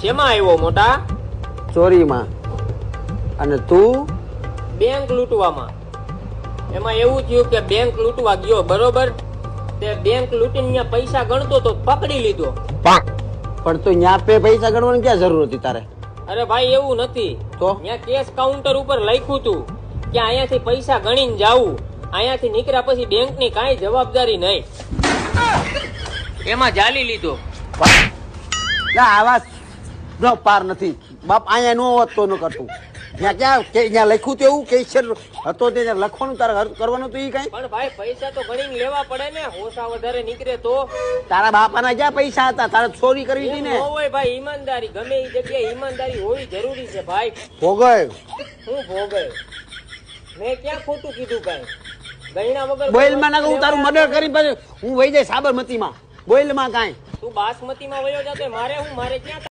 શેમાં આવ્યો મોટા? ચોરીમાં. અને તું? બેંક લૂંટવામાં. એમાં એવું થયું કે બેંક લૂંટવા ગયો, બરોબર? તે બેંક લૂંટીને ત્યાં પૈસા ગણતો તો પકડી લીધો. પણ તું ન્યા પૈસા ગણવાની ક્યાં જરૂર હતી તારે? અરે ભાઈ એવું નથી, તો ત્યાં કેશ કાઉન્ટર ઉપર લખ્યું હતું કે અહીંયાથી પૈસા ગણીને જાવું, અહીંયાથી નીકળ્યા પછી બેંકની કાંઈ જવાબદારી નહીં. એમાં જાલી લીધો. આવા નો પાર નથી બાપ. અહીંયા નો હોત તો ન કરતું. ત્યાં ક્યાં ત્યાં લખ્યું તો એવું કે હતો તે લખવાનું તારે કરવાનું તો એ કઈ. પણ ભાઈ પૈસા તો ગણીને લેવા પડે ને, ઓછા વધારે નીકળે તો. તારા બાપાના જ્યાં પૈસા હતા તારે ચોરી કરવી હતી ને. હોય ભાઈ, ઈમાનદારી ગમે એ જગ્યાએ ઈમાનદારી હોવી જરૂરી છે ભાઈ. ભોગય હું ભોગય? મેં ક્યાં ખોટું કીધું? કઈ ગયણા વગર બોઈલ માં નાખ. હું તારું મર્ડર કરી પછી હું વહી જાય સાબરમતીમાં. બોઈલ માં કાંઈ તું બાસમતીમાં વયો જાતે, મારે હું? મારે ક્યાં